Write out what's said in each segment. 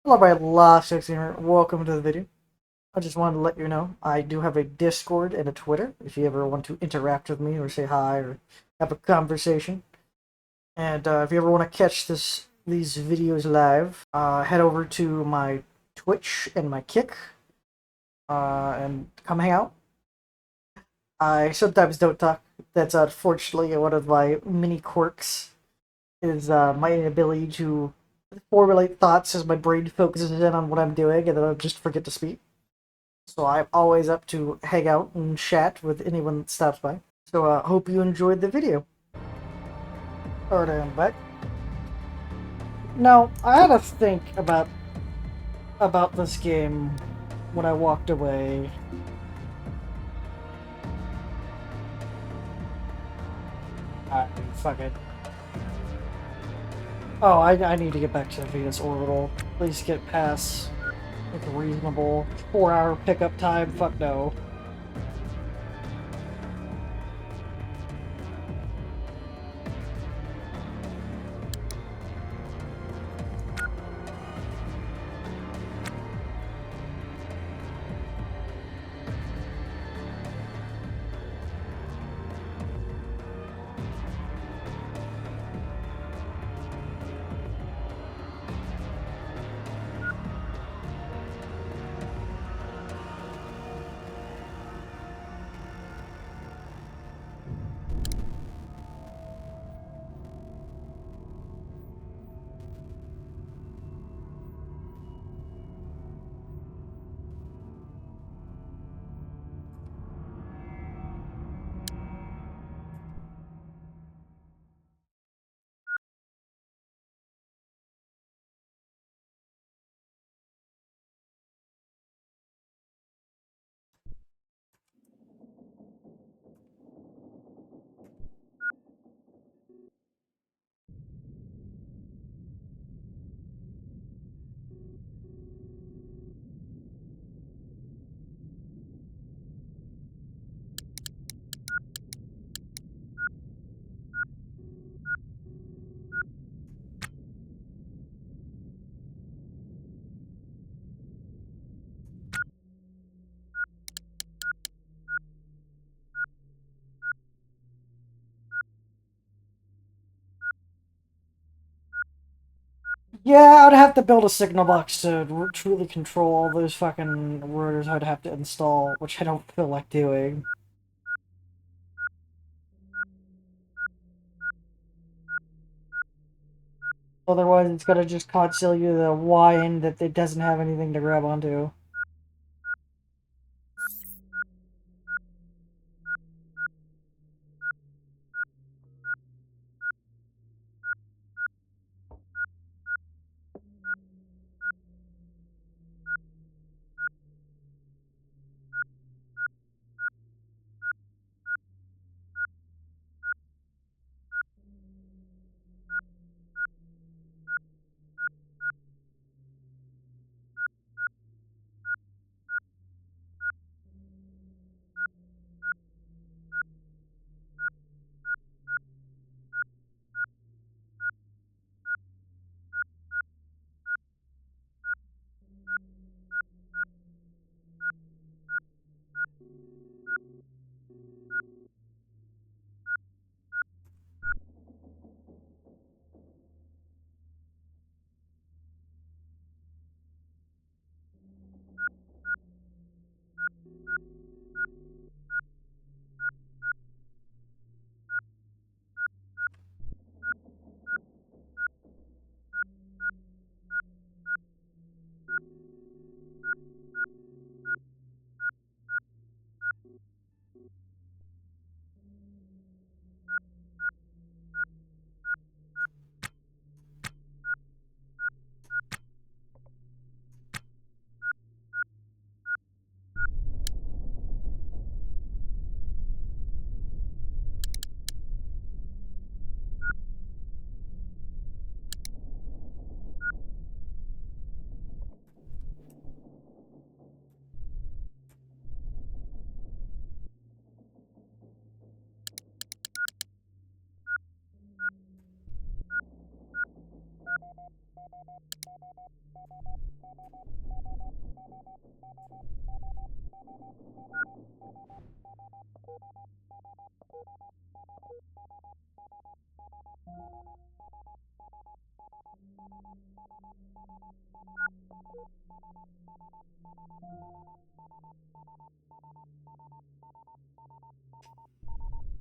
Hello, my last gamer. Welcome to the video. I just wanted to let you know I do have a Discord and a Twitter if you ever want to interact with me or say hi or have a conversation. And if you ever want to catch these videos live, head over to my Twitch and my Kick and come hang out. I sometimes don't talk. That's unfortunately one of my mini quirks. Is my inability to formulate thoughts as my brain focuses in on what I'm doing, and then I just forget to speak. So I'm always up to hang out and chat with anyone that stops by. So hope you enjoyed the video. Alright, I'm back. Now, I had to think about this game when I walked away. Fuck it. Oh, I need to get back to the Venus Orbital. Please get past like a reasonable 4-hour pickup time. Fuck no. Yeah, I'd have to build a signal box to truly control all those fucking rotors I'd have to install, which I don't feel like doing. Otherwise, it's gonna just constantly do the whine that it doesn't have anything to grab onto.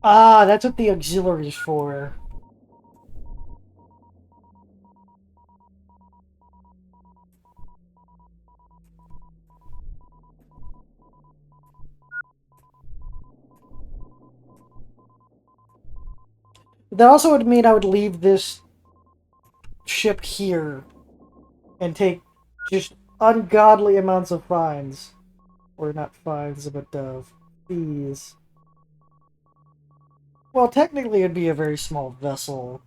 Ah, that's what the auxiliary's for. That also would mean I would leave this ship here and take just ungodly amounts of fines. Or not fines, but fees. Well, technically it'd be a very small vessel.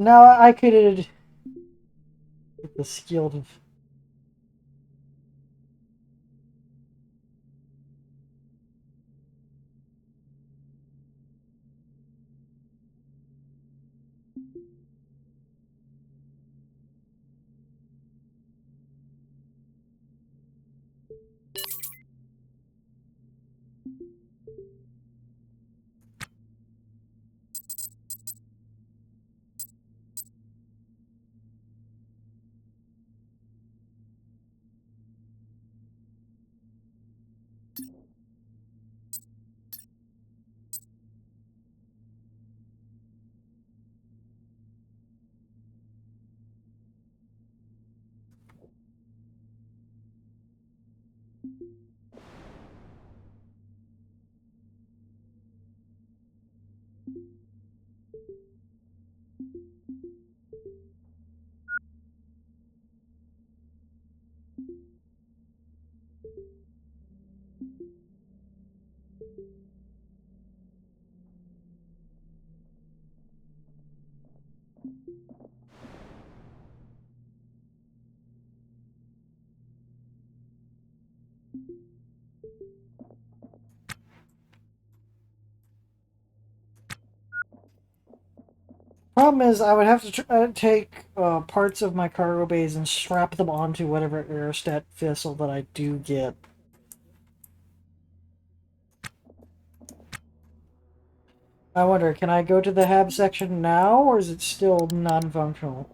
Now I could get the skill to... Problem is, I would have to take parts of my cargo bays and strap them onto whatever aerostat vessel that I do get. I wonder, can I go to the HAB section now, or is it still non-functional?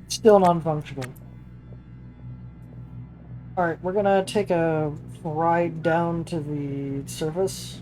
Still non-functional. Alright, we're gonna take a ride down to the surface.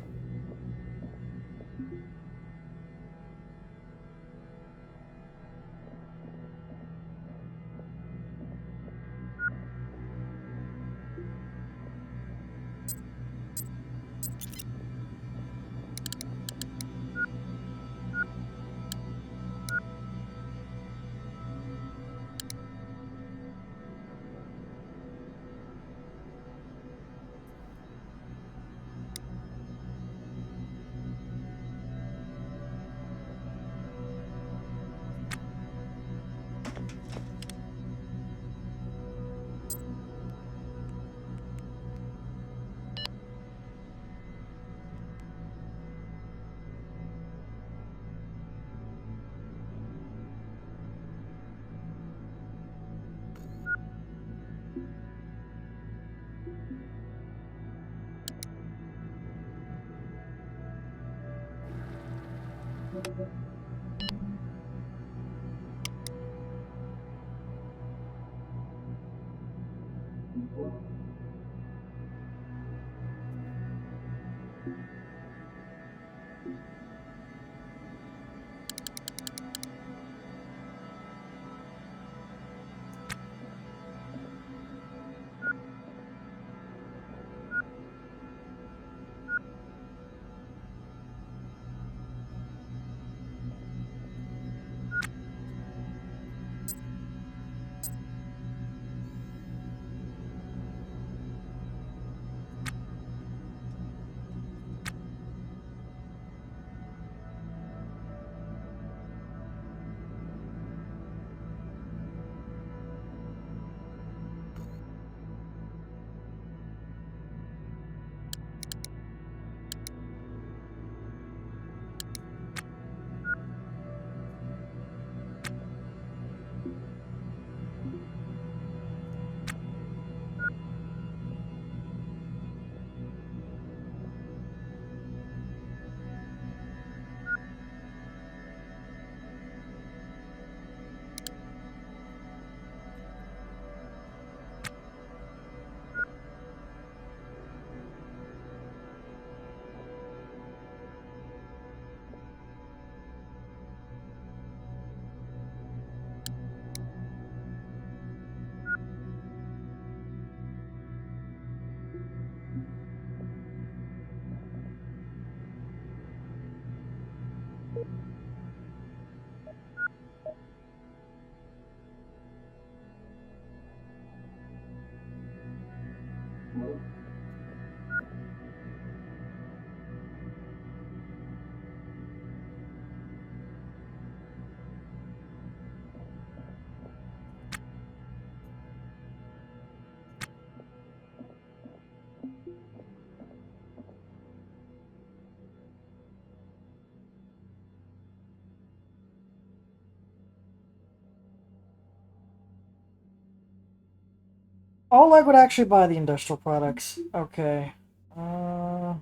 Oleg would actually buy the industrial products. Okay. Uh...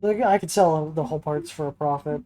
Like, I could sell the whole parts for a profit.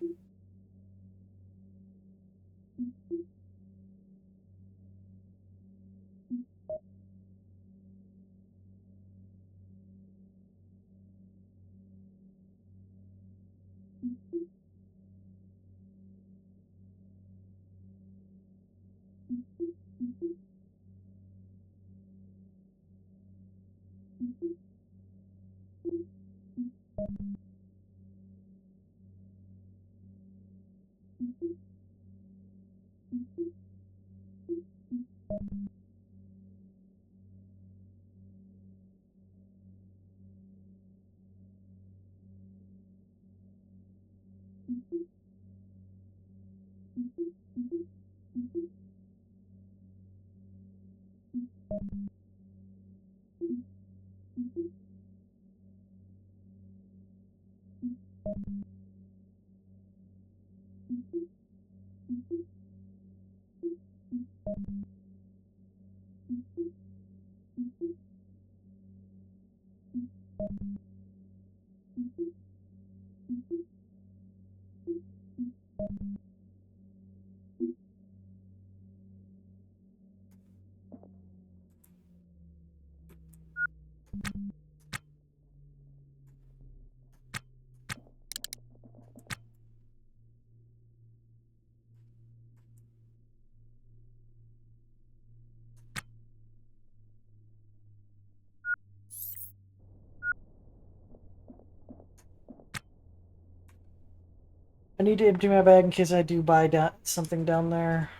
I need to empty my bag in case I do buy something down there.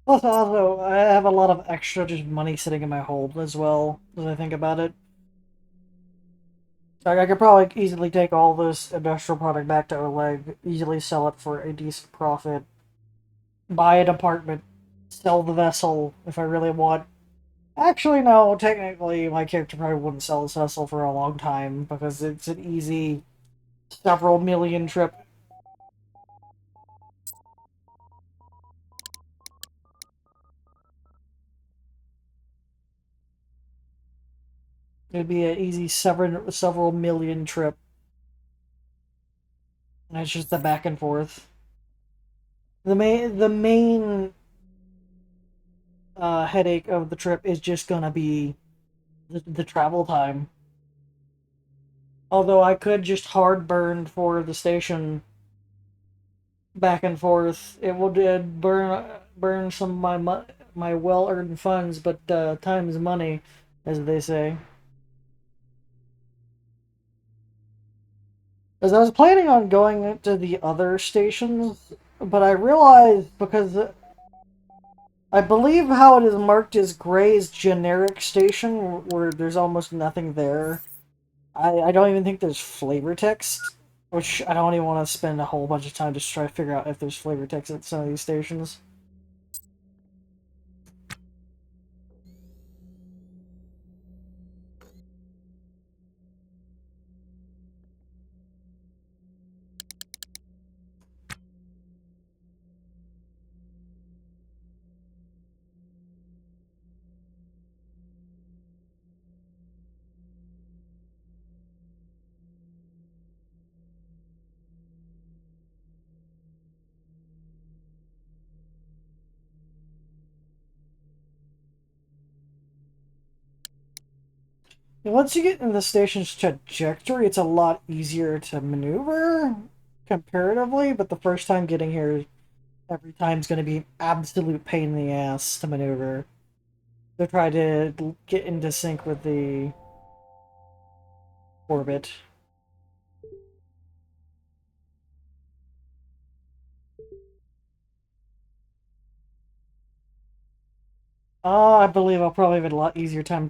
Also, I have a lot of extra just money sitting in my hold as well, as I think about it. Like, I could probably easily take all this industrial product back to Oleg, easily sell it for a decent profit, buy an apartment, sell the vessel if I really want. Actually, no, technically, my character probably wouldn't sell this vessel for a long time because it's an easy several million trip. It'd be an easy several million trip. And it's just the back and forth. The main headache of the trip is just gonna be the travel time. Although I could just hard burn for the station back and forth. It will burn some of my well earned funds, but time is money, as they say. As I was planning on going to the other stations, but I realized because I believe how it is marked as gray is generic station, where there's almost nothing there. I don't even think there's flavor text, which I don't even want to spend a whole bunch of time just trying to figure out if there's flavor text at some of these stations. Once you get in the station's trajectory, it's a lot easier to maneuver comparatively, but the first time getting here, every time's going to be an absolute pain in the ass to maneuver. To try to get into sync with the orbit. I believe I'll probably have a lot easier time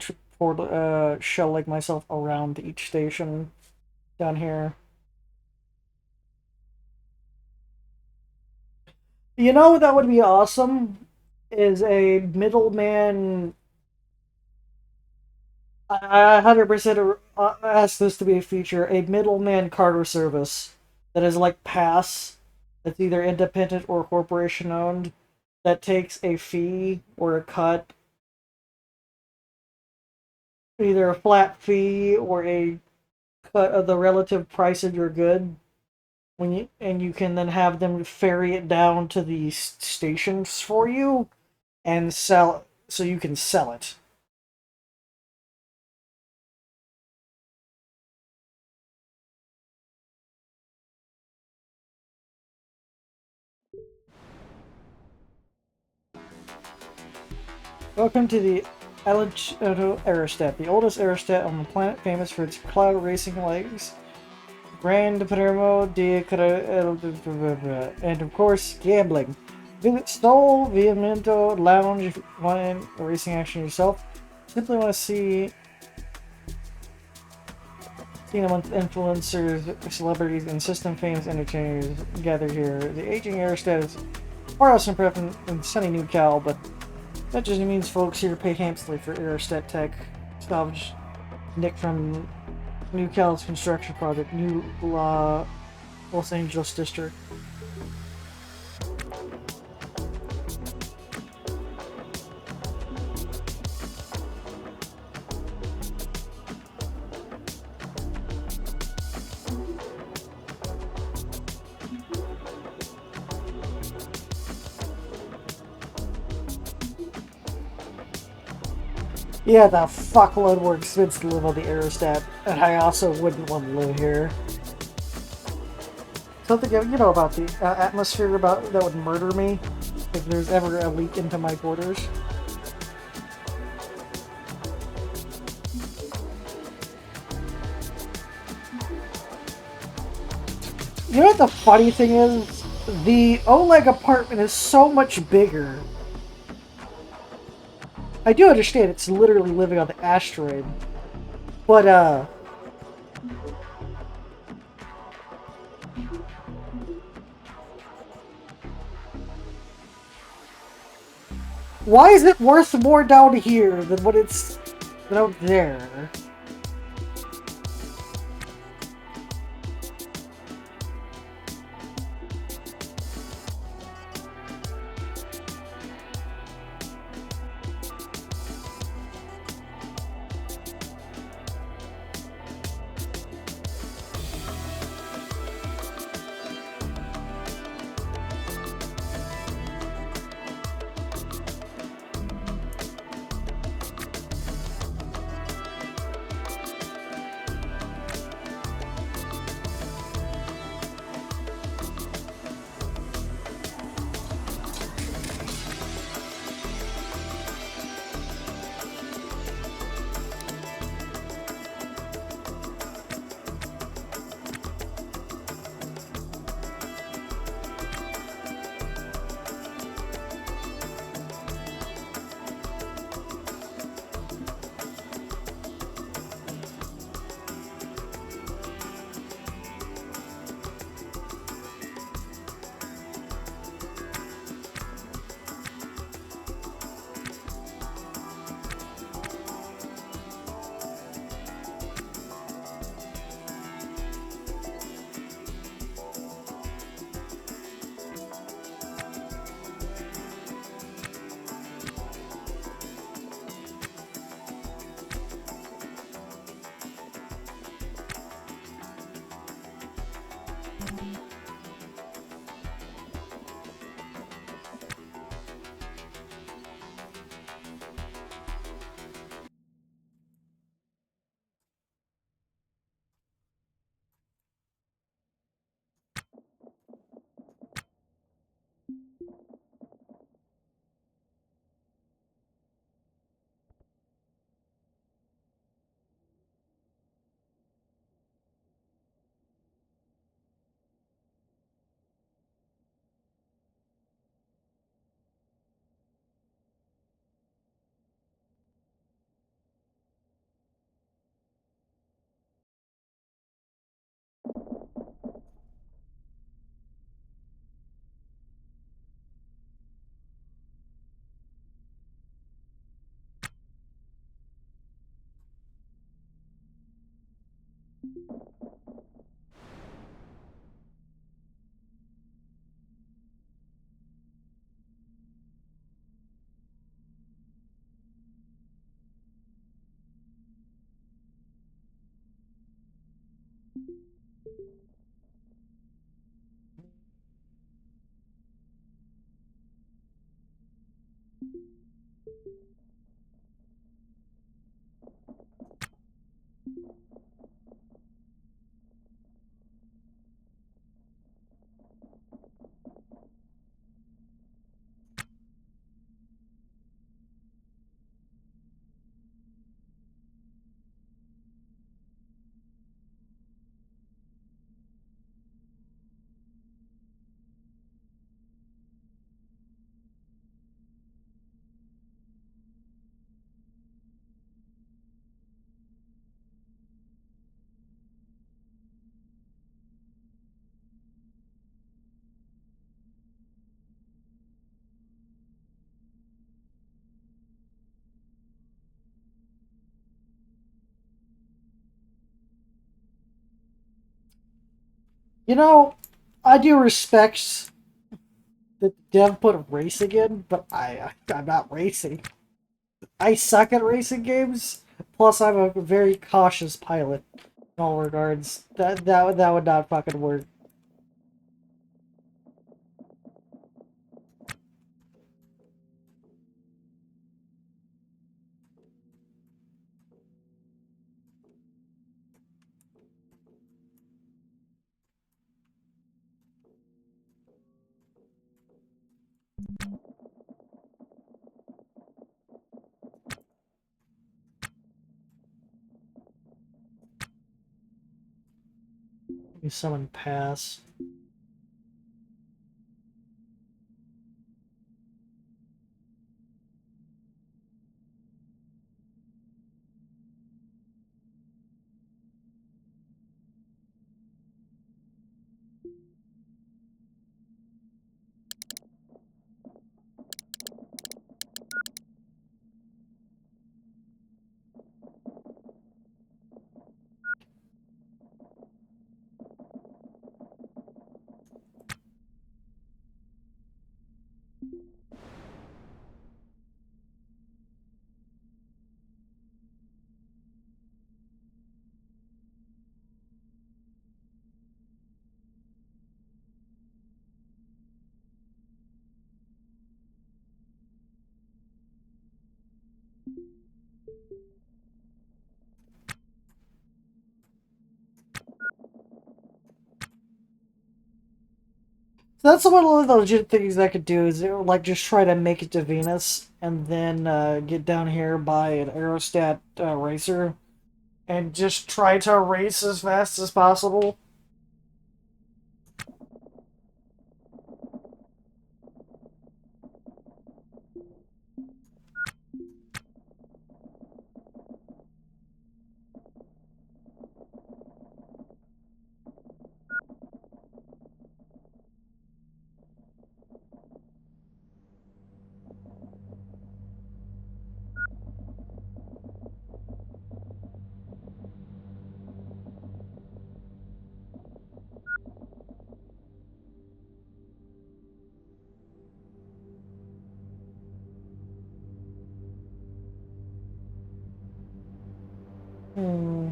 shelling myself around each station down here. You know that would be awesome? Is a middleman. I 100% ask this to be a feature. A middleman cargo service that is like Pass, that's either independent or corporation owned, that takes a fee or a cut, either a flat fee or a cut of the relative price of your good. You can then have them ferry it down to the stations for you and sell so you can sell it. Welcome to the Allegado Aerostat, the oldest aerostat on the planet, famous for its cloud racing legs. Grand Primo de and of course gambling. Visit Sol Viamento Lounge if you want racing action yourself. Simply want to see seen amongst influencers, celebrities, and system famous entertainers gathered here. The aging aerostat is far less impressive in sunny New Cal, but that just means folks here pay handsomely for aerostat tech. Salvage Nick from New Cal's construction project, New Los Angeles District. Yeah, the fuckload more expensive to live on the aerostat, and I also wouldn't want to live here. Something you know about the atmosphere about that would murder me if there's ever a leak into my quarters. You know what the funny thing is? The Oleg apartment is so much bigger. I do understand it's literally living on the asteroid, but why is it worth more down here than what it's than out there? You know, I do respect that Dev put racing in, but I'm not racing. I suck at racing games. Plus, I'm a very cautious pilot in all regards. That would not fucking work. Let me summon pass. So that's one of the legit things I could do is like just try to make it to Venus and then get down here by an aerostat racer and just try to race as fast as possible. Hmm.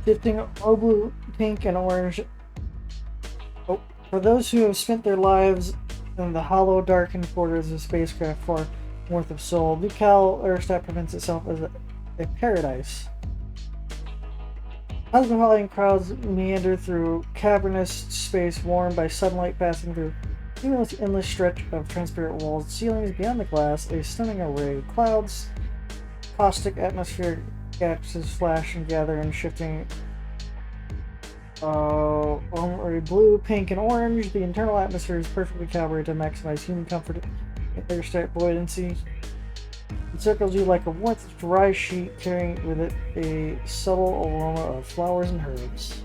shifting blue, pink, and orange. Oh, for those who have spent their lives in the hollow, darkened quarters of spacecraft far north of Sol, Nukal Aerostat presents itself as a paradise. Cosmopolitan crowds meander through cavernous space warmed by sunlight passing through an endless stretch of transparent walls, ceilings beyond the glass, a stunning array of clouds, caustic atmospheric gases flash and gather in shifting blue, pink, and orange. The internal atmosphere is perfectly calibrated to maximize human comfort and aerostat buoyancy. It circles you like a warmth dry sheet, carrying with it a subtle aroma of flowers and herbs.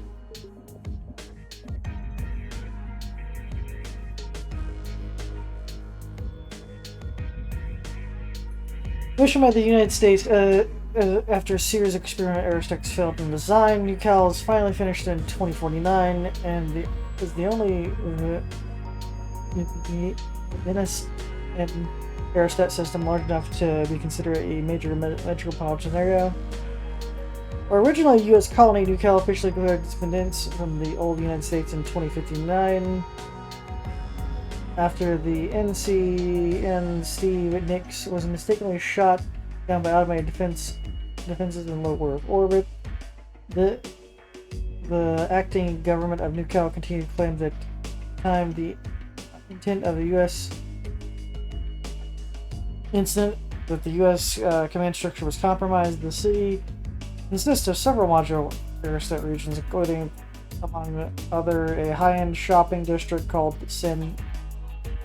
Mission by the United States. After a series of experimental aerostats failed in design, Nukal is finally finished in 2049 and is the only Venice and aerostat system large enough to be considered a major metropolitan area. Originally a U.S. colony, Nukal officially declared its independence from the old United States in 2059. After the NCN Steve Nix was mistakenly shot down by automated defenses in low Earth orbit, the acting government of Nukal continued to claim that time the intent of the U.S. incident that the U.S. command structure was compromised. The city consists of several modular aerostat regions, including, among other, a high-end shopping district called San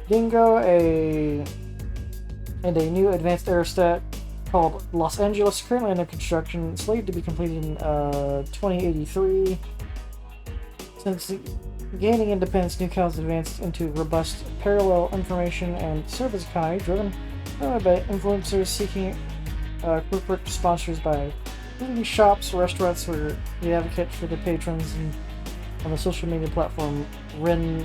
Dingo, and a new advanced aerostat called Los Angeles, currently under construction, slated to be completed in 2083. Since gaining independence, Nukal has advanced into robust parallel information and service economy driven by influencers seeking corporate sponsors by leading shops, restaurants, where they advocate for the patrons, and on the social media platform Ren.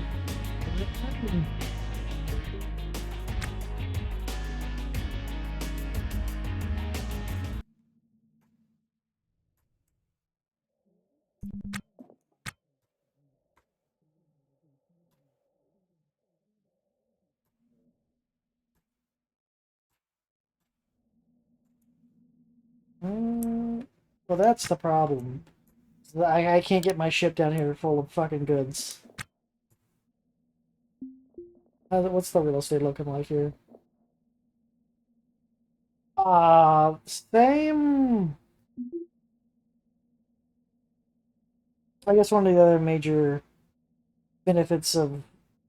Well, that's the problem. I can't get my ship down here full of fucking goods. What's the real estate looking like here? Same. I guess one of the other major benefits of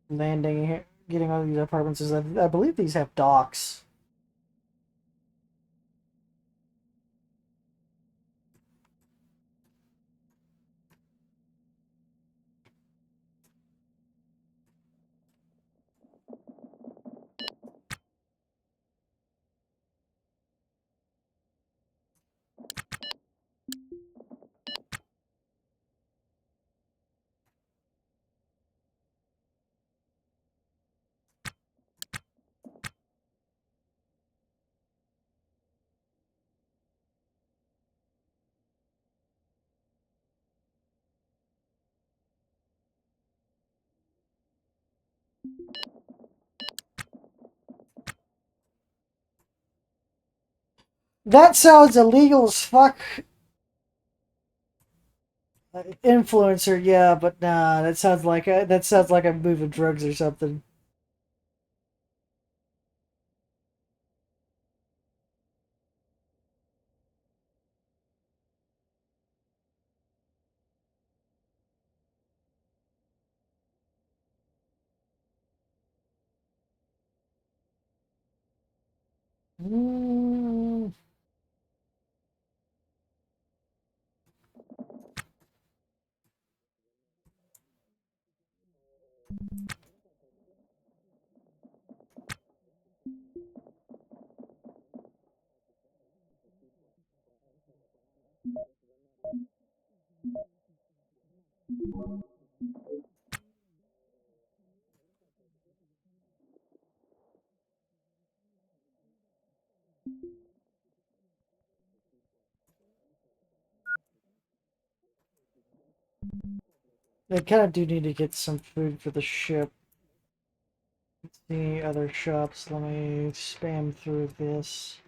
landing here, getting all these apartments, is that I believe these have docks. That sounds illegal as fuck. Influencer, yeah, but nah, that sounds like I'm moving drugs or something. Mm. I kind of do need to get some food for the ship. Let's see other shops. Let me spam through this.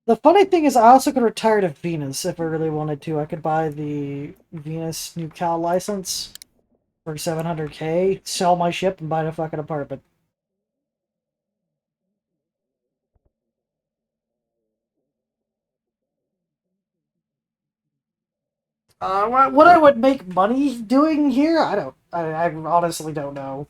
The funny thing is, I also could retire to Venus if I really wanted to. I could buy the Venus New Cal license for 700K, sell my ship, and buy a fucking apartment. What I would make money doing here, I don't. I honestly don't know.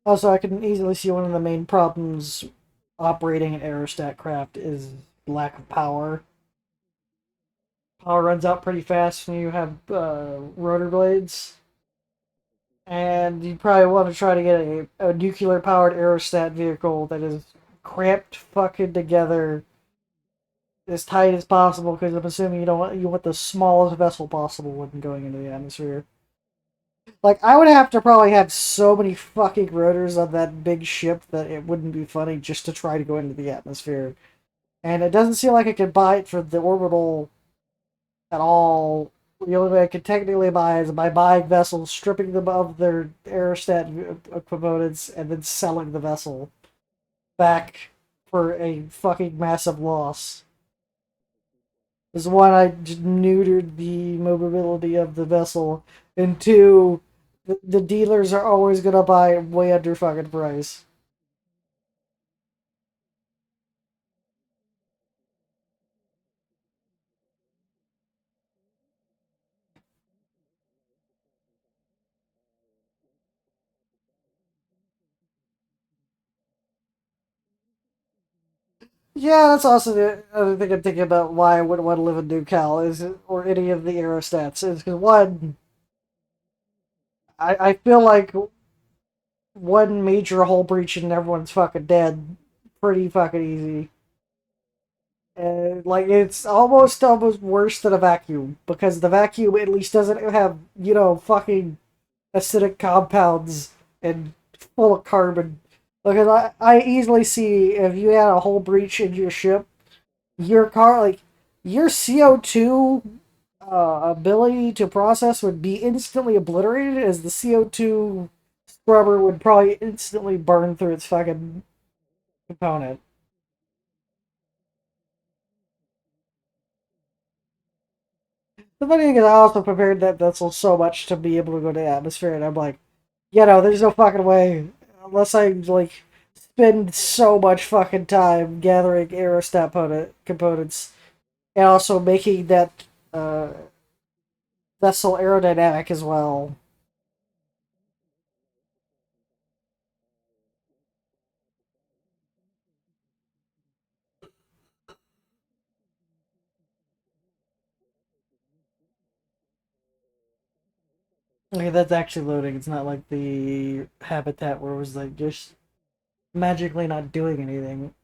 Also, I can easily see one of the main problems operating an aerostat craft is lack of power. Power runs out pretty fast when you have rotor blades. And you probably want to try to get a nuclear powered aerostat vehicle that is cramped fucking together as tight as possible, because I'm assuming you want the smallest vessel possible when going into the atmosphere. Like, I would have to probably have so many fucking rotors on that big ship that it wouldn't be funny just to try to go into the atmosphere. And it doesn't seem like I could buy it for the orbital at all. The only way I could technically buy is by buying vessels, stripping them of their aerostat components, and then selling the vessel back for a fucking massive loss. Is one, I neutered the mobility of the vessel, and two, the dealers are always gonna buy way under fucking price. Yeah, that's also the other thing I'm thinking about why I wouldn't want to live in New Cal is, or any of the aerostats, is because one, I feel like one major hull breach and everyone's fucking dead pretty fucking easy. And like it's almost worse than a vacuum, because the vacuum at least doesn't have, fucking acidic compounds and full of carbon. Because I easily see if you had a hull breach in your ship, your car, like, your CO2 ability to process would be instantly obliterated, as the CO2 scrubber would probably instantly burn through its fucking component. The funny thing is, I also prepared that vessel so much to be able to go to the atmosphere, and I'm like, there's no fucking way. Unless I, like, spend so much fucking time gathering aerostat components and also making that vessel aerodynamic as well. Okay, that's actually loading. It's not like the habitat where it was, like, just magically not doing anything.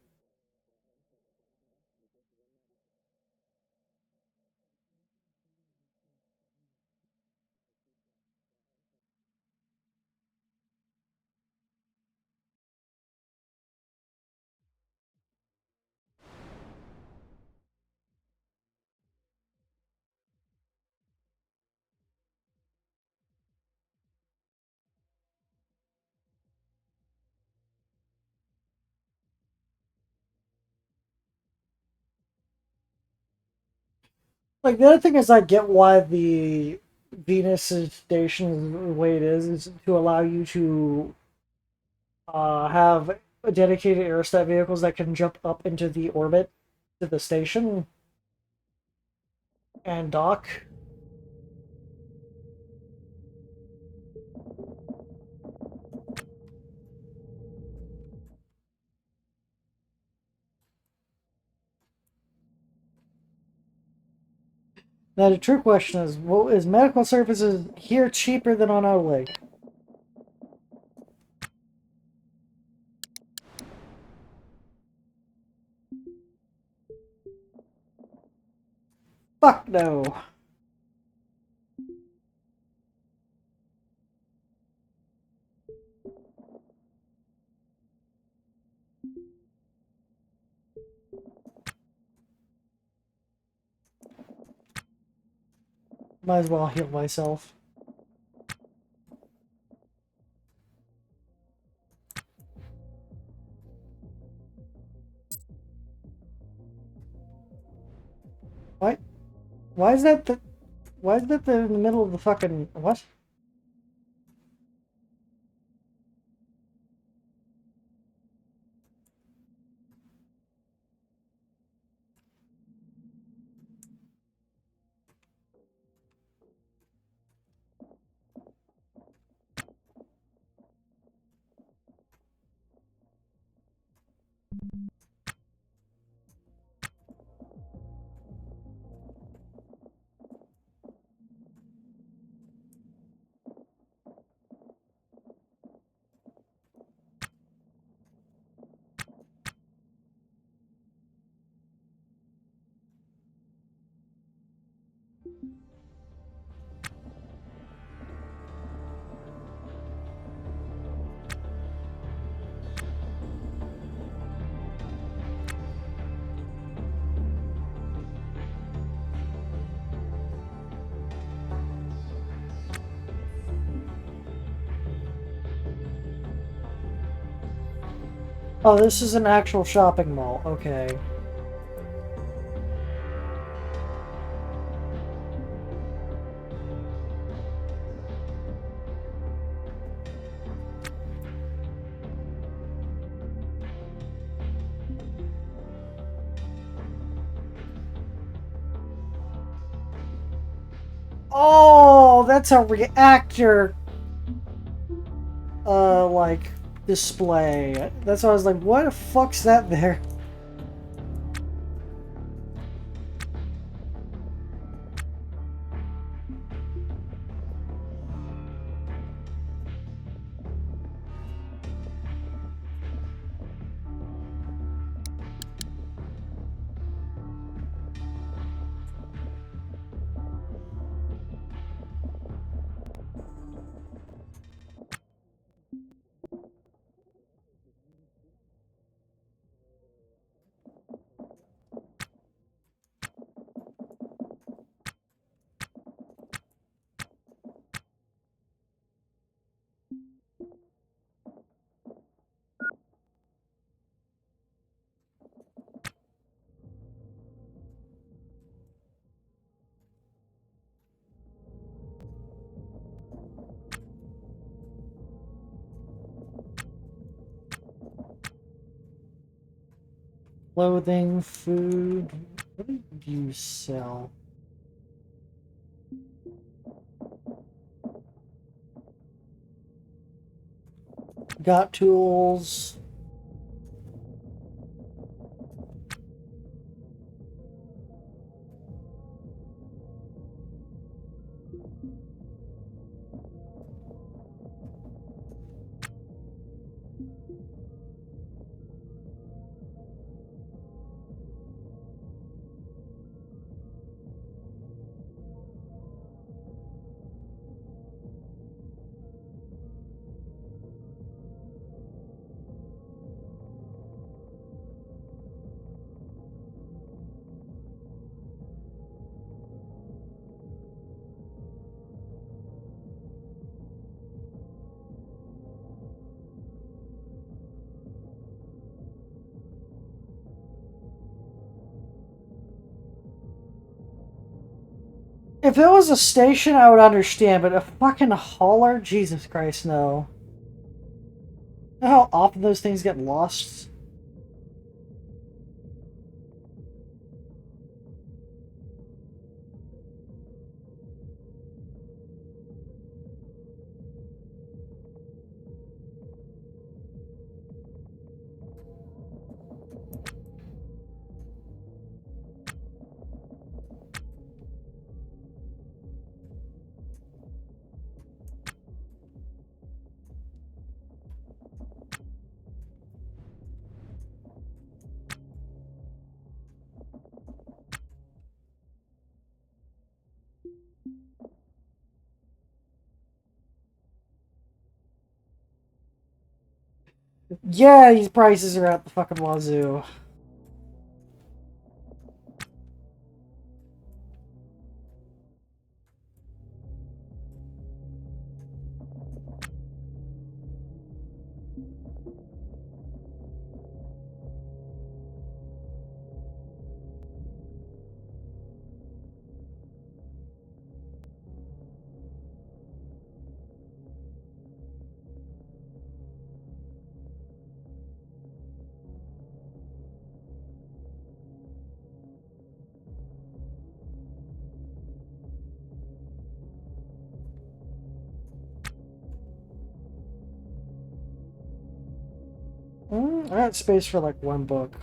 Like, the other thing is, I get why the Venus station is the way it is to allow you to have dedicated aerostat vehicles that can jump up into the orbit to the station and dock. Now, the true question is, what is medical services here cheaper than on Oleg? Fuck no. Might as well heal myself. Why? Why is that the? Why is that in the middle of the fucking what? Oh, this is an actual shopping mall. Okay. Oh, that's a reactor, like, display. That's why I was like, what the fuck's that there? Clothing, food. What do you sell? Got tools. If it was a station, I would understand, but a fucking hauler? Jesus Christ, no. You know how often those things get lost? Yeah, these prices are at the fucking wazoo. I got space for like one book.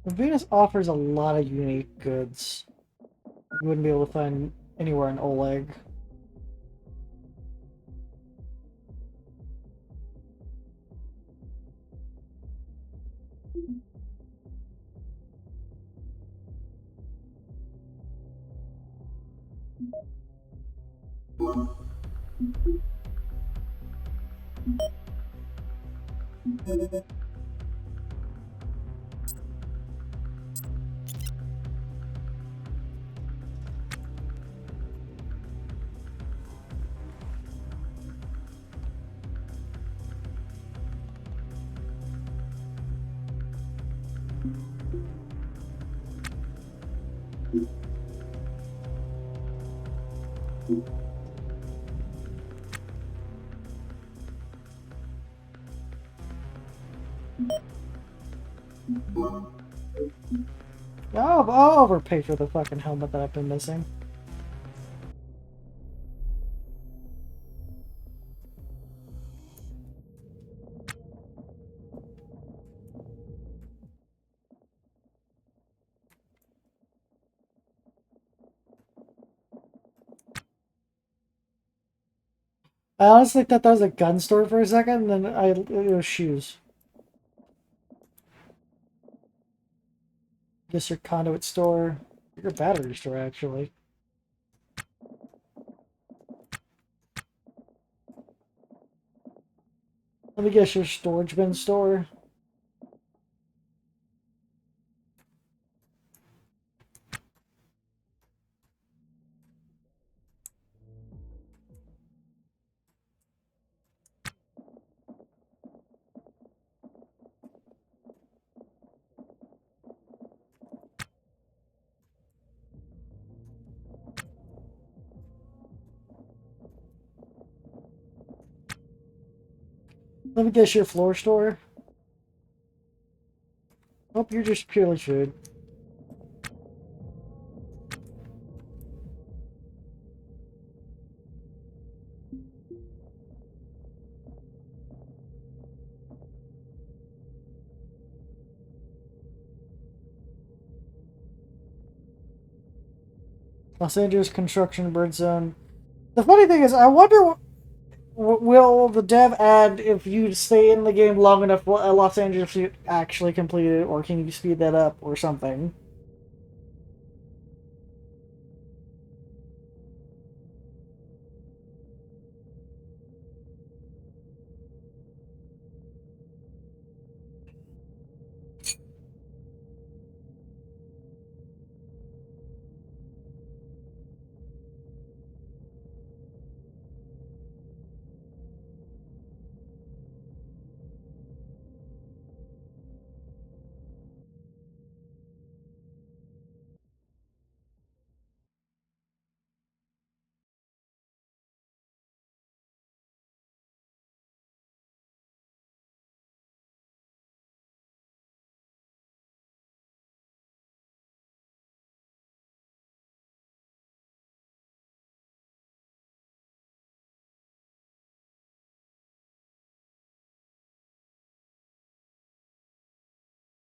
Venus offers a lot of unique goods you wouldn't be able to find anywhere in Oleg. I'll overpay for the fucking helmet that I've been missing. I honestly thought that was a gun store for a second, and then it was shoes. Guess your conduit store, your battery store, actually. Let me guess your storage bin store. Let me guess your floor store. Nope, you're just purely food. Los Angeles construction bird zone. The funny thing is, I wonder will the dev add if you stay in the game long enough? Will Los Angeles actually complete it, or can you speed that up or something?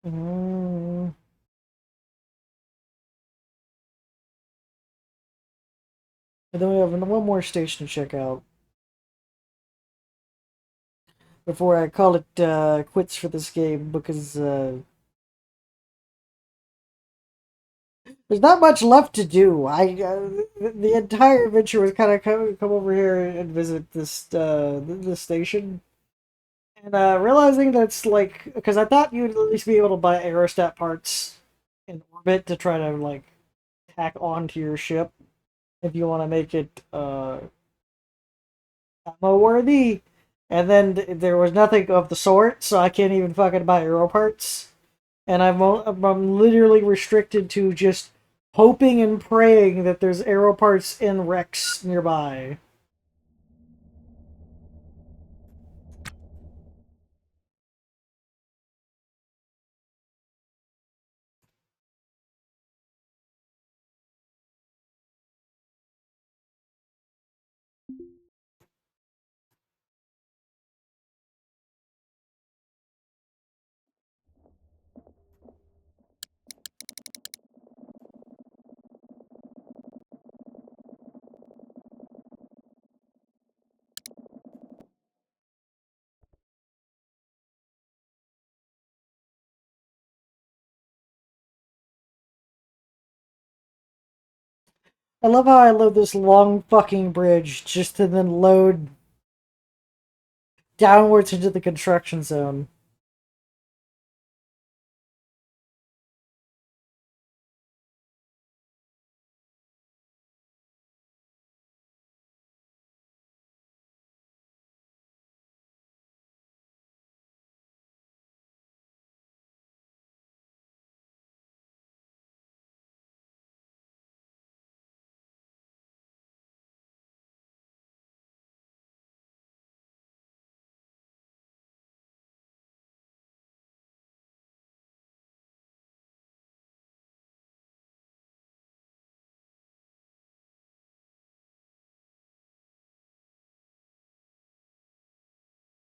Mm. And then we have one more station to check out before I call it quits for this game because there's not much left to do. The entire adventure was kind of come over here and visit this station, and realizing that's like because I thought you'd at least be able to buy aerostat parts in orbit to try to like tack onto your ship if you want to make it ammo worthy. And then there was nothing of the sort, so I can't even fucking buy aero parts. And I'm literally restricted to just hoping and praying that there's aero parts in wrecks nearby. I love how I load this long fucking bridge just to then load downwards into the construction zone.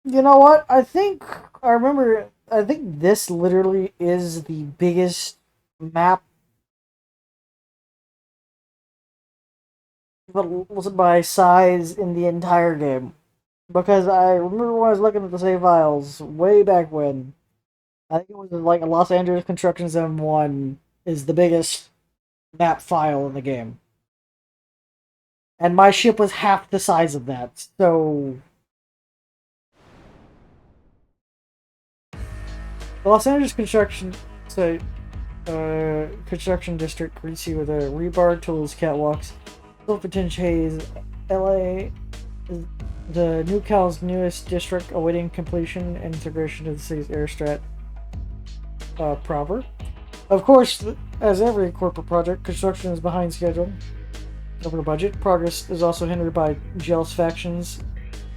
You know what? I remember. I think this literally is the biggest map by size in the entire game. Because I remember when I was looking at the save files way back when, I think it was like Los Angeles Construction Zone 1 is the biggest map file in the game. And my ship was half the size of that, so... The Los Angeles construction district greets you with a rebar, tools, catwalks, Silverton Haze, LA, the New Cal's newest district awaiting completion and integration of the city's airstrat proper. Of course, as every corporate project, construction is behind schedule, over budget. Progress is also hindered by jealous factions,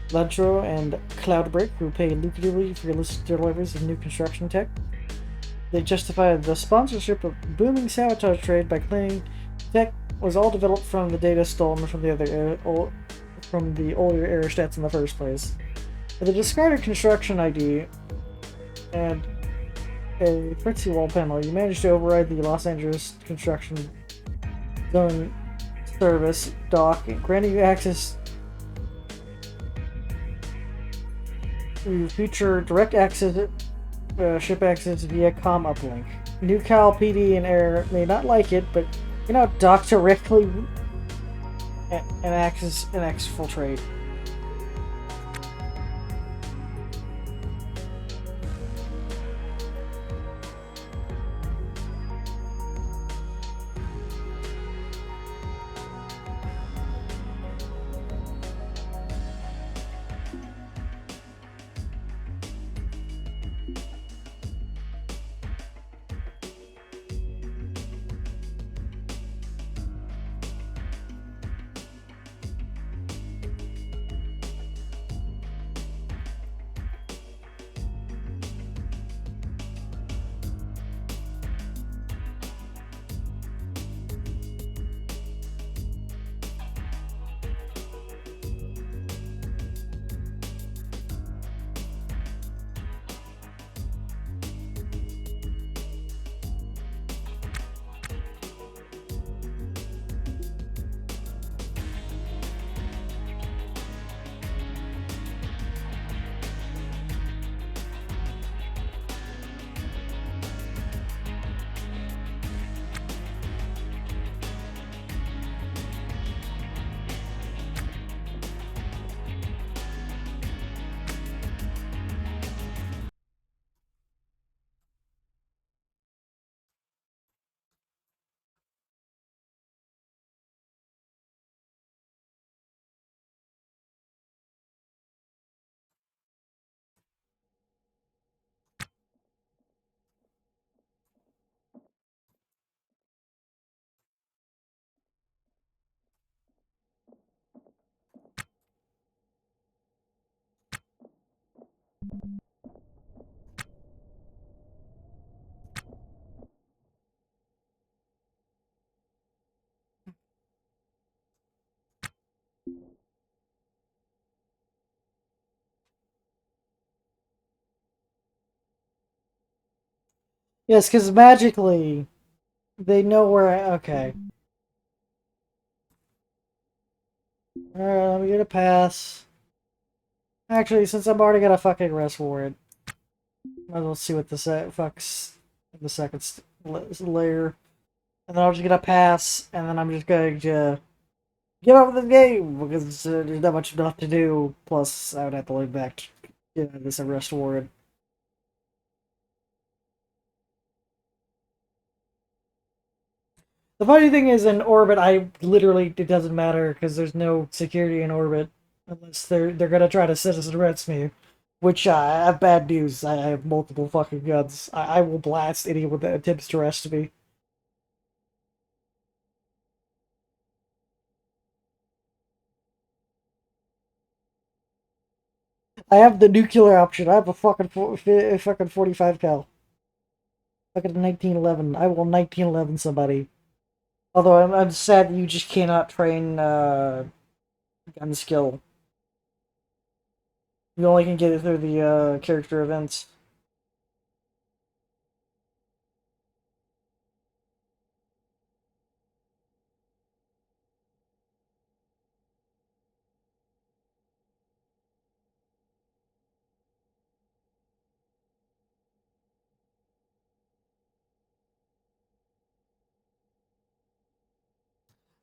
Lantro and Cloudbreak, who pay lucratively for illicit deliveries of new construction tech. They justify the sponsorship of booming sabotage trade by claiming tech was all developed from the data stolen from the older aerostats in the first place. With a discarded construction ID and a Fritzy wall panel, you managed to override the Los Angeles construction zone service dock, granting you access to future direct access, ship access via comm uplink. New Cal PD and Air may not like it, but you know, dock directly and access and exfiltrate. Yes, because magically they know where I. Okay. Alright, let me get a pass. Actually, since I'm already got a fucking arrest warrant, might as well see what the fuck's in the second layer. And then I'll just get a pass, and then I'm just going to get over the game because there's not much enough to do. Plus, I would have to look back to get this arrest warrant. The funny thing is, in orbit, it doesn't matter because there's no security in orbit unless they're gonna try to citizen arrest me. Which I have bad news. I have multiple fucking guns. I will blast anyone that attempts to arrest me. I have the nuclear option. I have a fucking 45 cal. Fucking 1911. I will 1911 somebody. Although I'm sad that you just cannot train gun skill. You only can get it through the character events.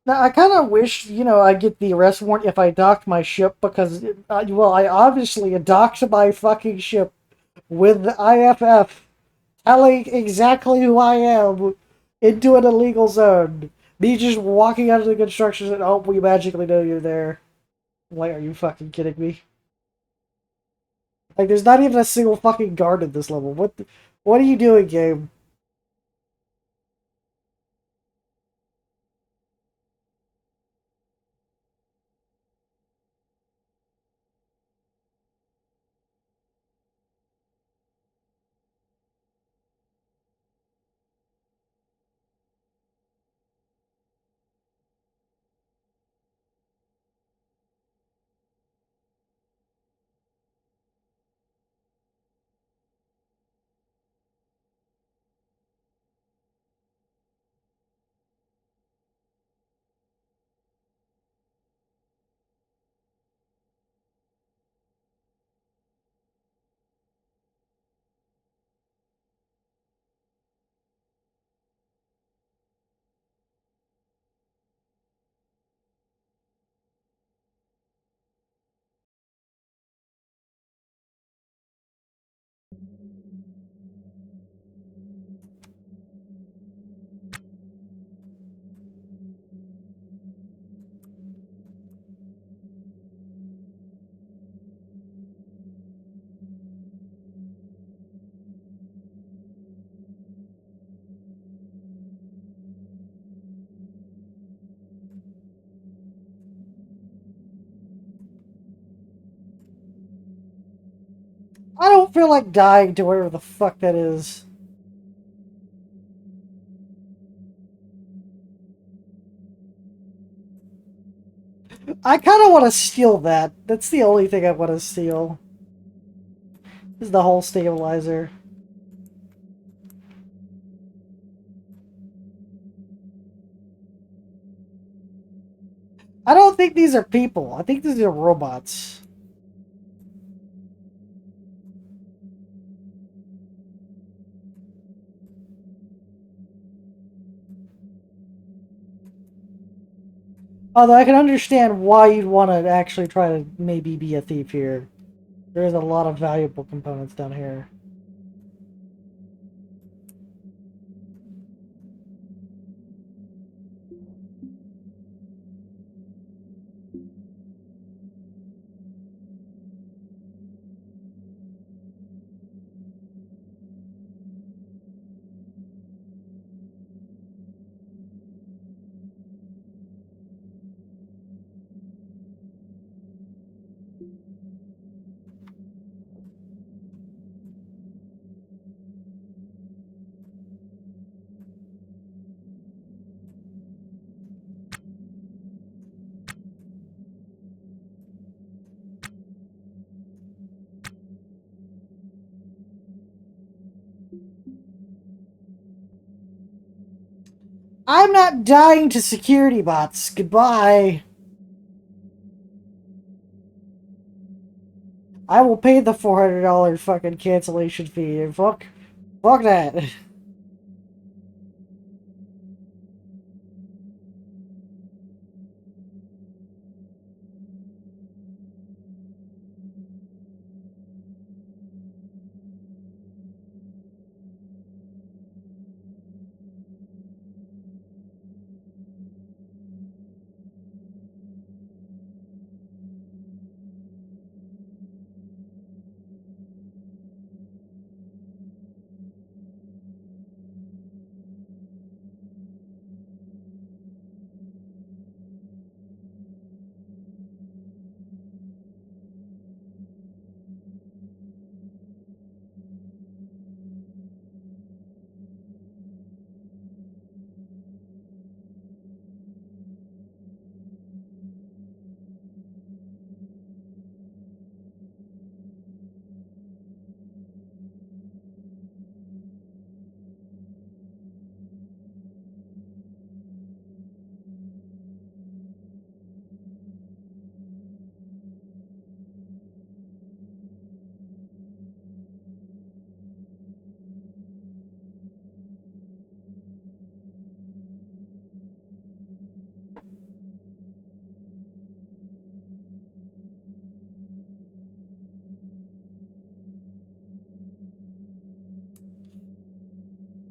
Now, I kind of wish, I get the arrest warrant if I docked my ship because, well, I obviously docked my fucking ship with the IFF telling exactly who I am into an illegal zone. Me just walking out of the construction and oh, we magically know you're there. Like, are you fucking kidding me? Like, there's not even a single fucking guard at this level. What are you doing, game? I don't feel like dying to whatever the fuck that is. I kind of want to steal that. That's the only thing I want to steal. Is the whole stabilizer. I don't think these are people. I think these are robots. Although I can understand why you'd want to actually try to maybe be a thief here. There's a lot of valuable components down here. I'm not dying to security bots. Goodbye. I will pay the $400 fucking cancellation fee. Fuck that.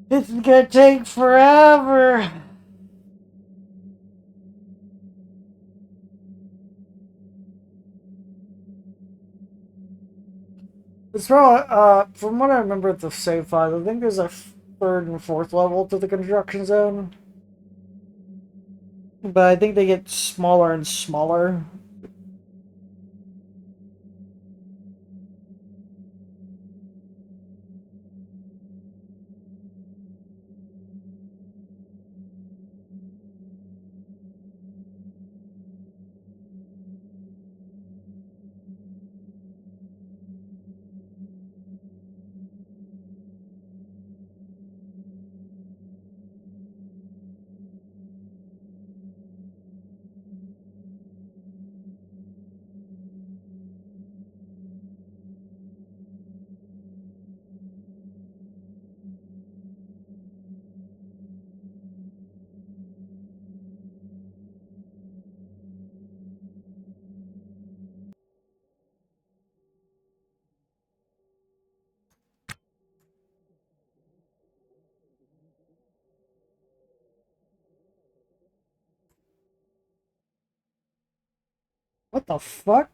This is gonna take forever. It's probably, from what I remember at the save file, I think there's a third and fourth level to the construction zone. But I think they get smaller and smaller. What the fuck?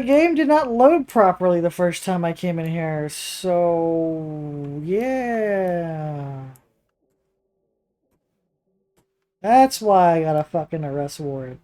the game did not load properly the first time I came in here, so yeah. That's why I got a fucking arrest warrant.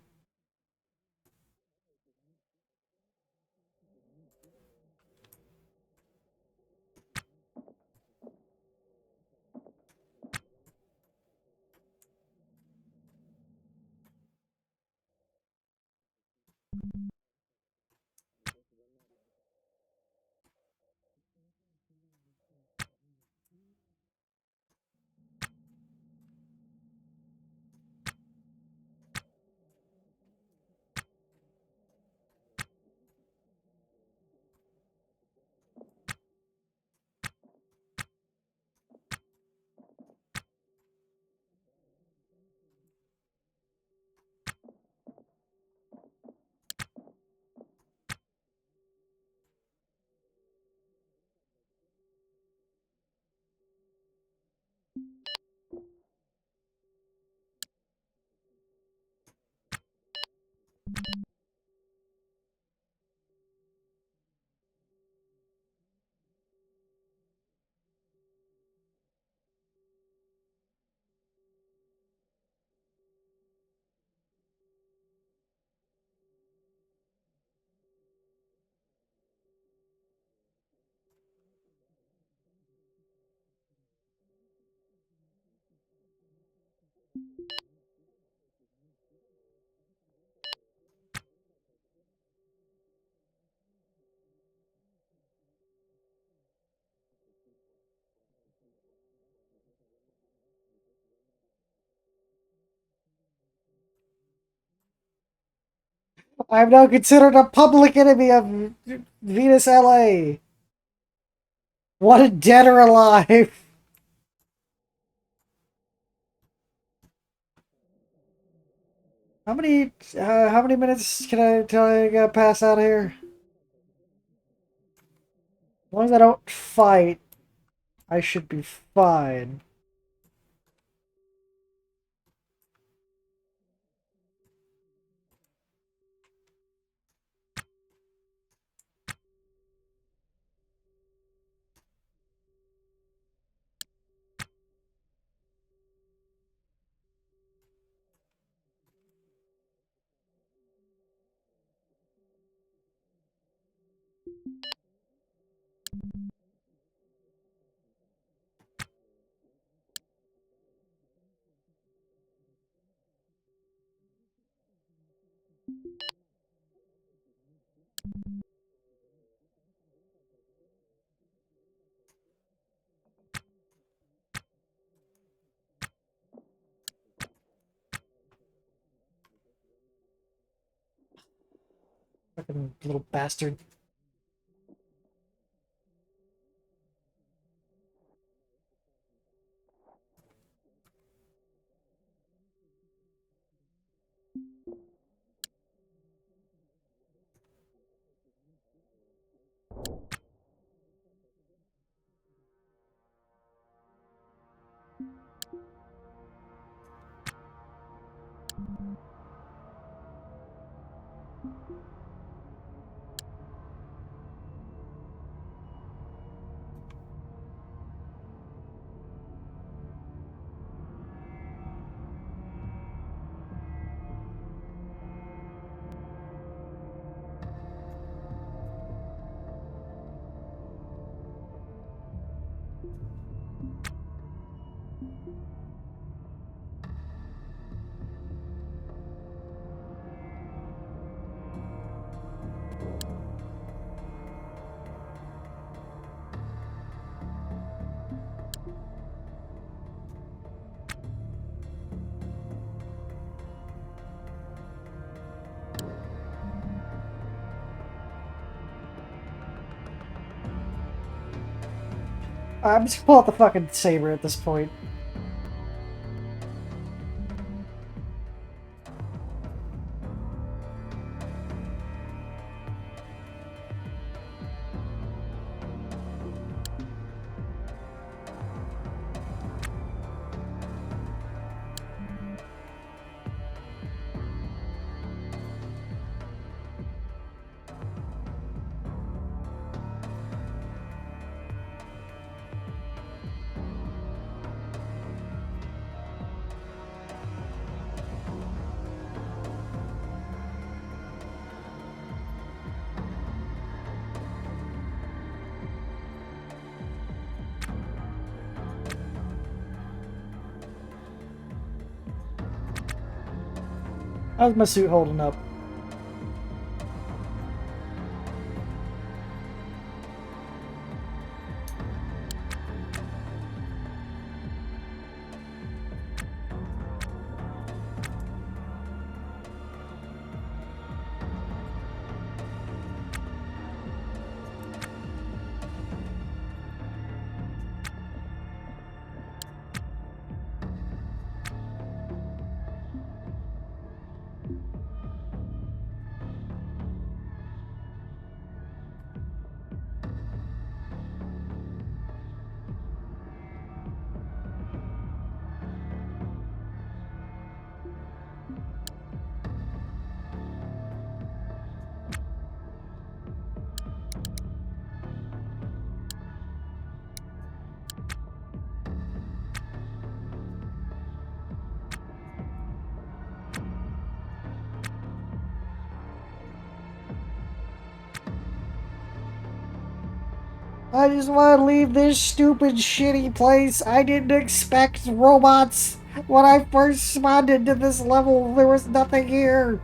I'm now considered a public enemy of Venus LA. Wanted dead or alive. How many minutes can I till I gotta pass out of here? As long as I don't fight, I should be fine. Fucking little bastard. I'm just gonna pull out the fucking saber at this point. How's my suit holding up? I just want to leave this stupid, shitty place. I didn't expect robots. When I first spawned into this level, there was nothing here.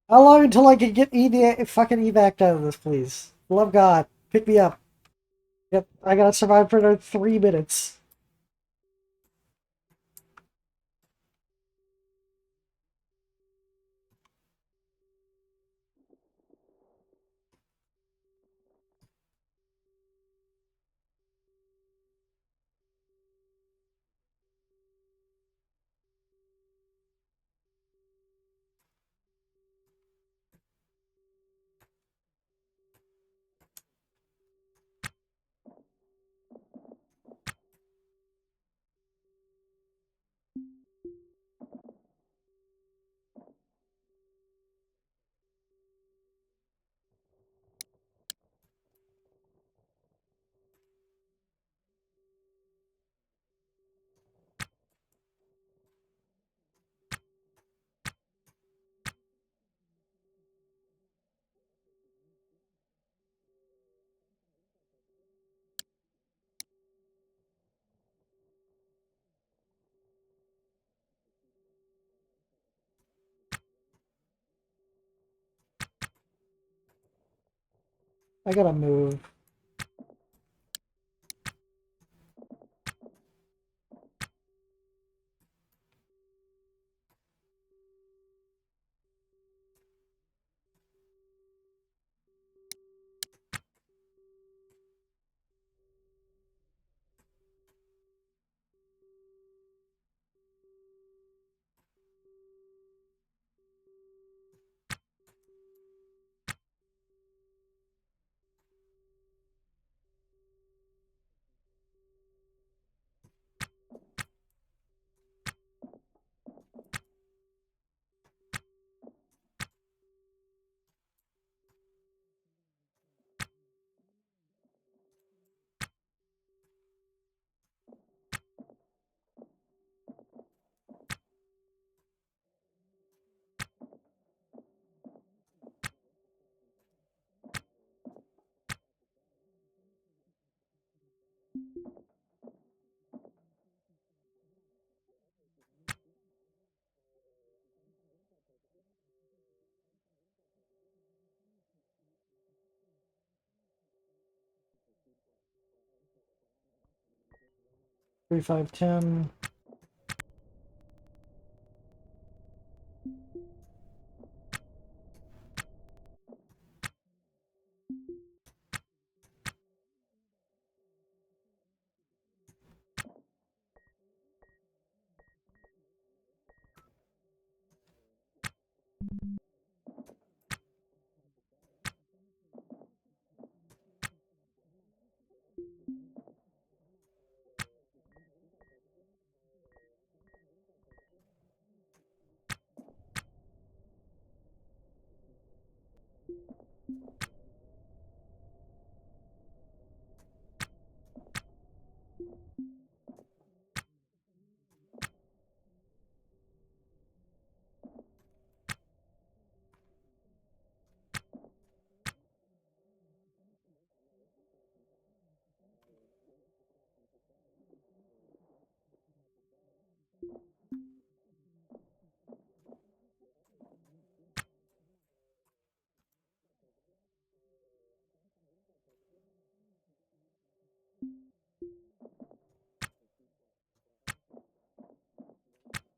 How long until I can get fucking evac out of this, please? Love God. Pick me up. Yep, I gotta survive for another 3 minutes. I gotta move. Three, 5, 10.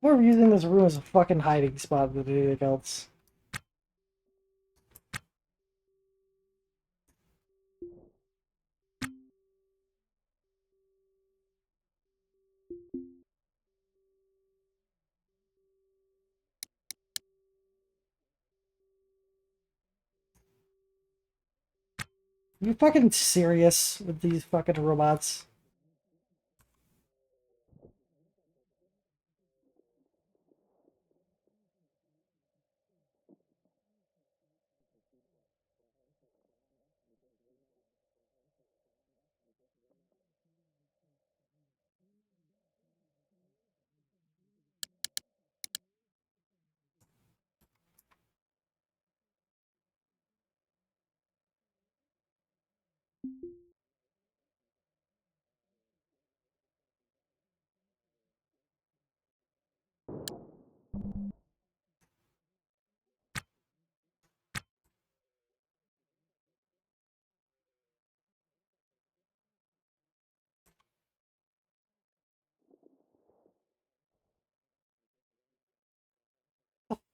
We're using this room as a fucking hiding spot than anything else. You fucking serious with these fucking robots?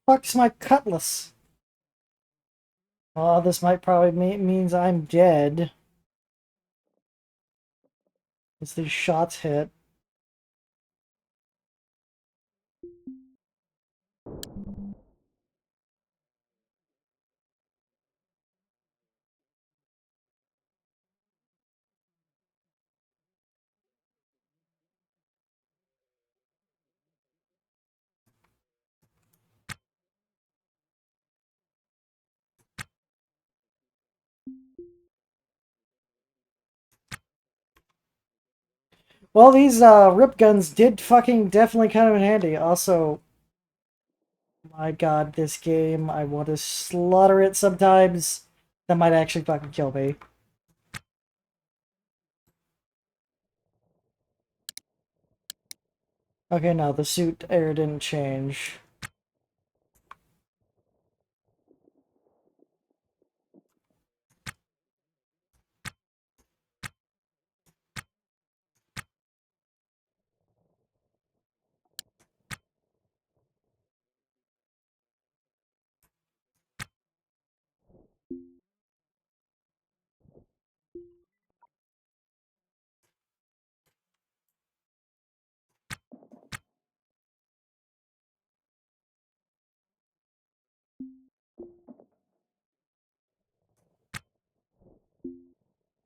Fuck's my cutlass? Oh, this might probably means I'm dead. As these shots hit. Well, these rip guns did fucking definitely come in handy. Also, my god, this game, I want to slaughter it sometimes. That might actually fucking kill me. Okay, no, the suit air didn't change.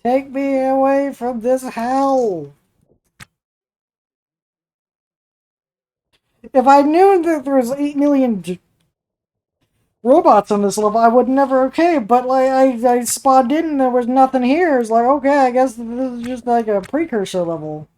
Take me away from this hell! If I knew that there was 8 million robots on this level, I would never okay, but like I spawned in and there was nothing here. It's like, okay, I guess this is just like a precursor level.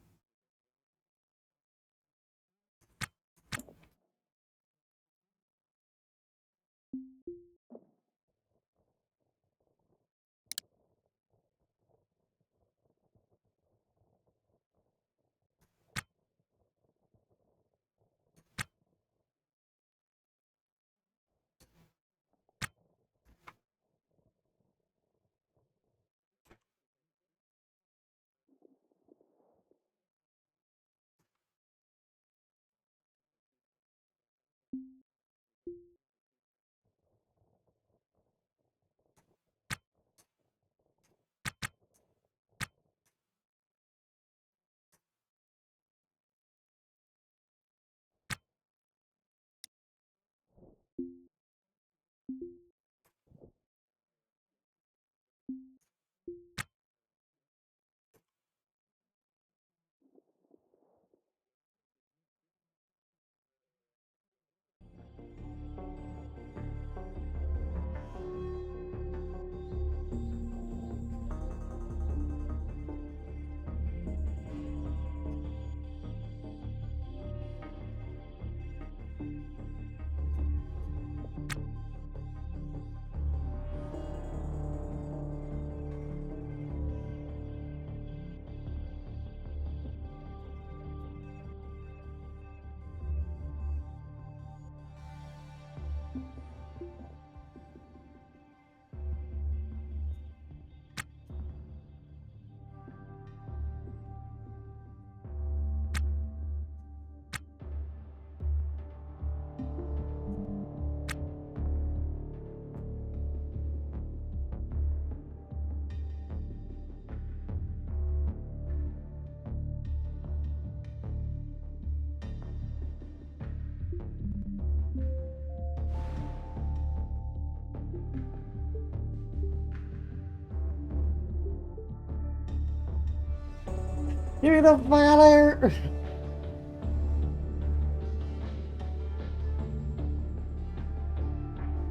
Give me the fuck out of here!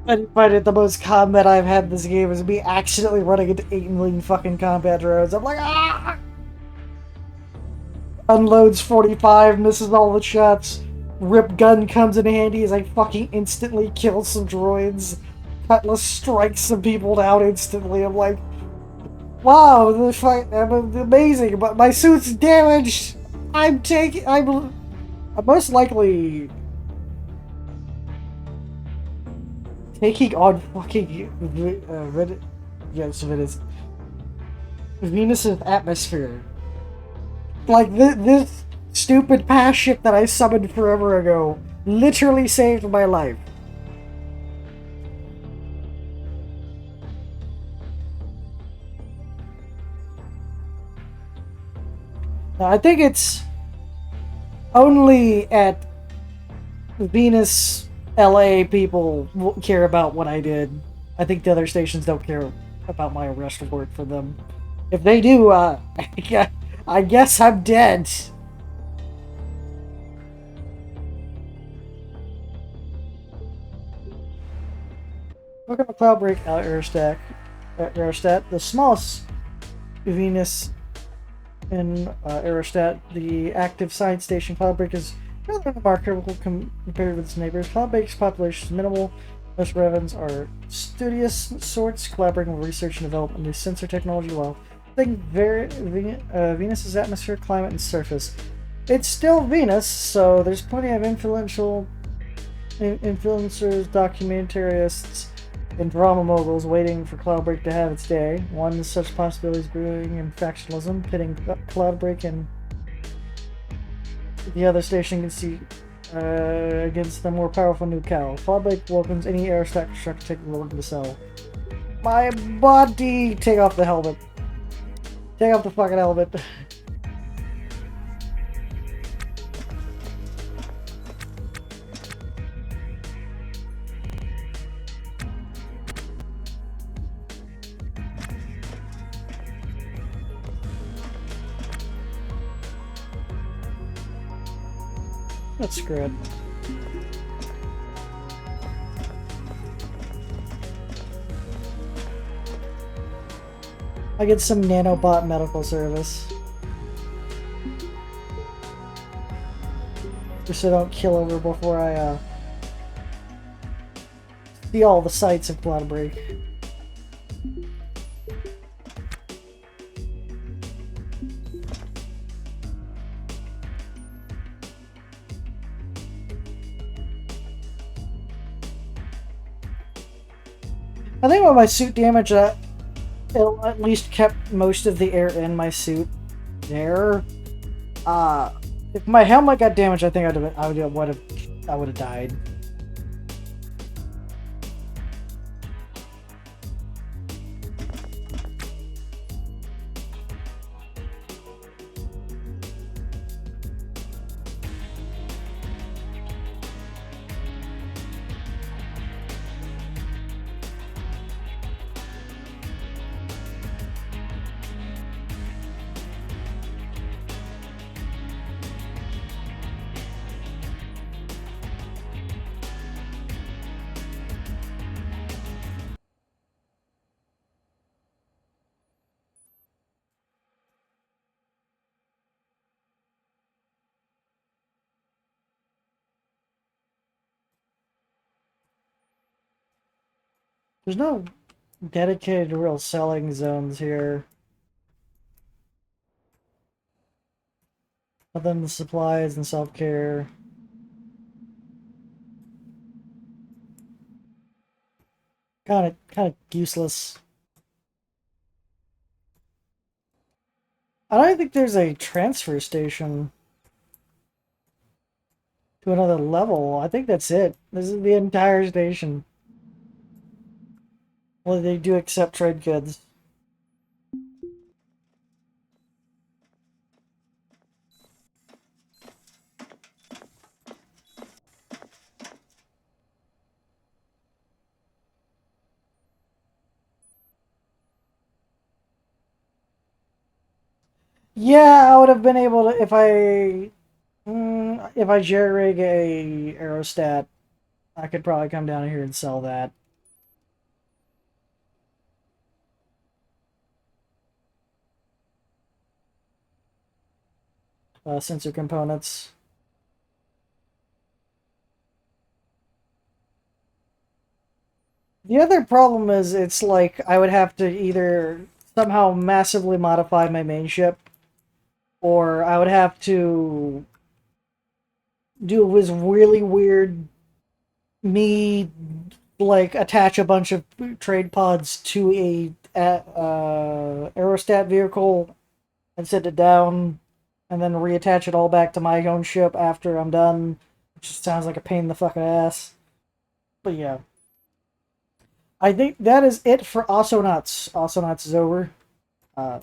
I find it the most combat I've had in this game is me accidentally running into 8 million fucking combat drones. I'm like, ah! Unloads 45, misses all the shots. Rip gun comes in handy as I fucking instantly kill some droids. Cutlass strikes some people down instantly. I'm like, wow, the fight, I'm amazing, but my suit's damaged. I'm most likely taking on fucking yes, Venus's atmosphere. Like this stupid past ship that I summoned forever ago literally saved my life. I think it's only at Venus, LA people care about what I did. I think the other stations don't care about my arrest report for them. If they do, I guess I'm dead. Look at the Cloudbreak aerostat, the smallest Venus in aerostat, the active science station. Cloudbreak is rather remarkable compared with its neighbors. Cloudbreak's population is minimal. Most Revens are studious sorts, collaborating with research and development new sensor technology while studying Venus's atmosphere, climate, and surface. It's still Venus, so there's plenty of influencers, documentarists, and drama moguls waiting for Cloudbreak to have its day. One such possibility is brewing in factionalism, pitting Cloudbreak and the other station can see against the more powerful new cow. Cloudbreak welcomes any aerostat constructor willing to sell. My body! Take off the helmet. Take off the fucking helmet. That's screwed. I get some nanobot medical service. Just so I don't kill over before I see all the sights of Cloudbreak. I think with my suit damage, it at least kept most of the air in my suit there. If my helmet got damaged, I think I would have died. There's no dedicated real selling zones here. Other than the supplies and self-care. Kind of useless. I don't think there's a transfer station to another level. I think that's it. This is the entire station. Well, they do accept trade goods. Yeah, I would have been able to if I jerry rig a aerostat, I could probably come down here and sell that. Sensor components. The other problem is it's like I would have to either somehow massively modify my main ship, or I would have to do this really weird me like attach a bunch of trade pods to a aerostat vehicle and set it down and then reattach it all back to my own ship after I'm done, which just sounds like a pain in the fucking ass. But yeah, I think that is it for Ostranauts. Ostranauts is over. I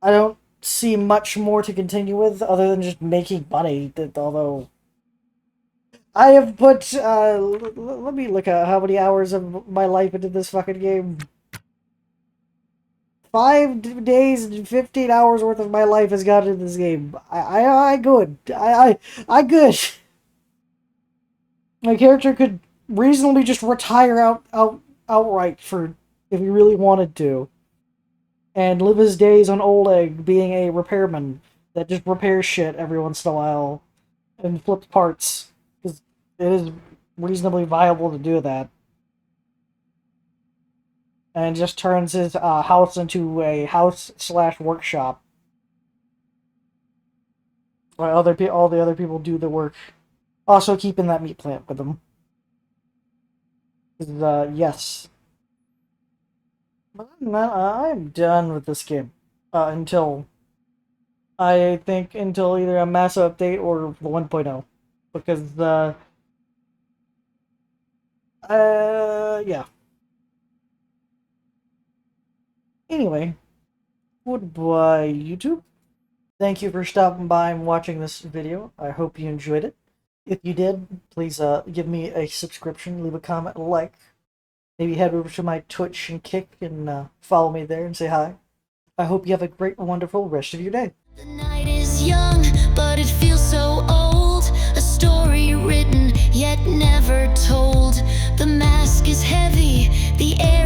don't see much more to continue with other than just making money. Although I have put, let me look at how many hours of my life into this fucking game. 5 days and 15 hours worth of my life has gone into this game. I good. I good. My character could reasonably just retire outright for if he really wanted to, and live his days on Old Egg being a repairman that just repairs shit every once in a while and flips parts. Because it is reasonably viable to do that. And just turns his house into a house/workshop. While all the other people do the work. Also keeping that meat plant with them. Yes. But I'm done with this game. Until either a massive update or the 1.0. Because yeah. Anyway, goodbye, YouTube. Thank you for stopping by and watching this video. I hope you enjoyed it. If you did, please give me a subscription, leave a comment, a like. Maybe head over to my Twitch and Kick and follow me there and say hi. I hope you have a great, wonderful rest of your day. The night is young, but it feels so old. A story written, yet never told. The mask is heavy, the air